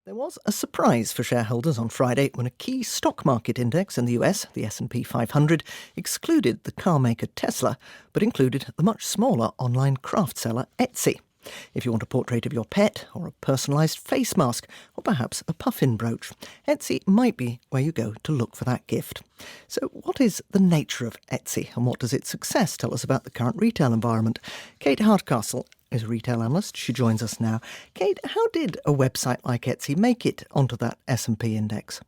There was a surprise for shareholders on Friday when a key stock market index in the US, the S&P 500, excluded the car maker Tesla, but included the much smaller online craft seller Etsy. If you want a portrait of your pet, or a personalised face mask, or perhaps a puffin brooch, Etsy might be where you go to look for that gift. So what is the nature of Etsy, and what does its success tell us about the current retail environment? Kate Hardcastle is a retail analyst. She joins us now. Kate, how did a website like Etsy make it onto that S&P index?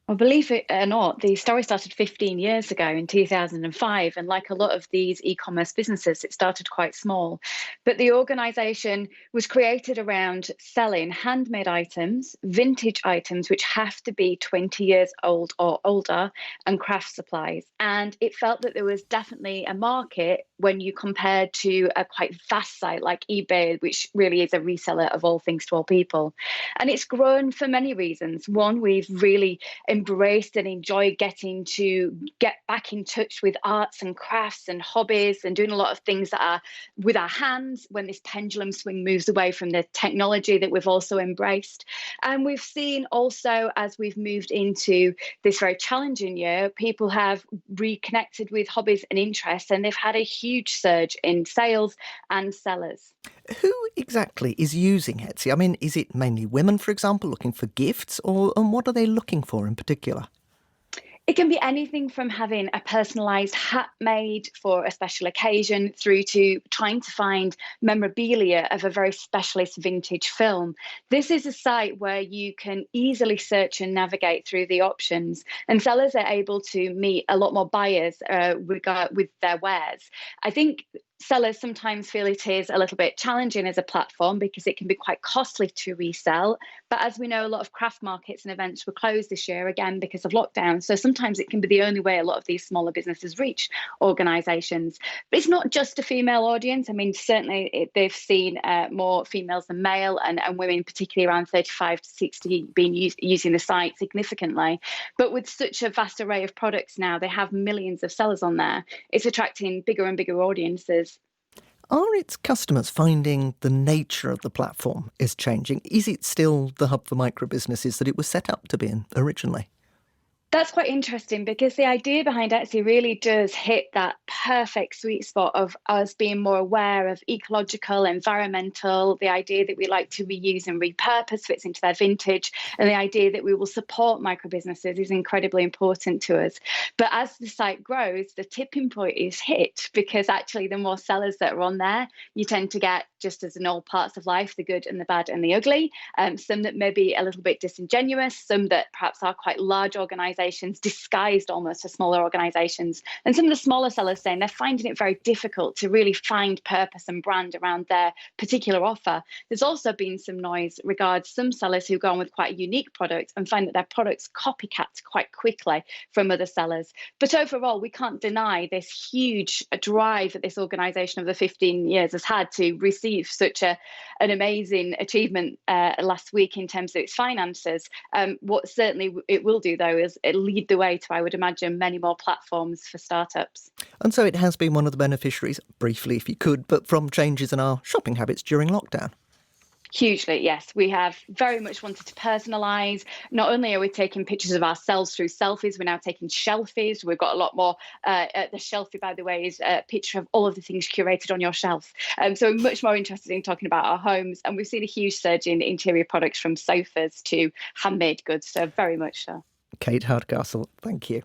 Well, believe it or not, the story started 15 years ago in 2005. And like a lot of these e-commerce businesses, it started quite small. But the organization was created around selling handmade items, vintage items, which have to be 20 years old or older, and craft supplies. And it felt that there was definitely a market when you compared to a quite vast site like eBay, which really is a reseller of all things to all people. And it's grown for many reasons. One, we've really embraced and enjoyed getting to get back in touch with arts and crafts and hobbies and doing a lot of things that are with our hands when this pendulum swing moves away from the technology that we've also embraced. And we've seen also, as we've moved into this very challenging year, people have reconnected with hobbies and interests, and they've had a huge surge in sales and sellers. Who exactly is using Etsy? I mean, is it mainly women, for example, looking for gifts, and what are they looking for in particular? It can be anything from having a personalised hat made for a special occasion through to trying to find memorabilia of a very specialist vintage film. This is a site where you can easily search and navigate through the options, and sellers are able to meet a lot more buyers with their wares. I think sellers sometimes feel it is a little bit challenging as a platform because it can be quite costly to resell. But as we know, a lot of craft markets and events were closed this year, again, because of lockdown. So sometimes it can be the only way a lot of these smaller businesses reach organisations. But it's not just a female audience. I mean, certainly they've seen more females than male, and women, particularly around 35 to 60, being using the site significantly. But with such a vast array of products now, they have millions of sellers on there. It's attracting bigger and bigger audiences. Are its customers finding the nature of the platform is changing? Is it still the hub for micro businesses that it was set up to be in originally? That's quite interesting because the idea behind Etsy really does hit that perfect sweet spot of us being more aware of ecological, environmental, the idea that we like to reuse and repurpose fits into their vintage, and the idea that we will support micro businesses is incredibly important to us. But as the site grows, the tipping point is hit because actually the more sellers that are on there, you tend to get, just as in all parts of life, the good and the bad and the ugly, some that may be a little bit disingenuous, some that perhaps are quite large organizations disguised almost as smaller organizations. And some of the smaller sellers saying they're finding it very difficult to really find purpose and brand around their particular offer. There's also been some noise regarding some sellers who go on with quite a unique product and find that their products copycat quite quickly from other sellers. But overall, we can't deny this huge drive that this organization over the 15 years has had to receive such an amazing achievement last week in terms of its finances. What certainly it will do, though, is it lead the way to, I would imagine, many more platforms for startups. And so it has been one of the beneficiaries, briefly if you could, but from changes in our shopping habits during lockdown. Hugely, yes. We have very much wanted to personalise. Not only are we taking pictures of ourselves through selfies, we're now taking shelfies. We've got a lot more. The shelfie, by the way, is a picture of all of the things curated on your shelf. So we're much more interested in talking about our homes. And we've seen a huge surge in interior products from sofas to handmade goods. So very much so. Kate Hardcastle, thank you.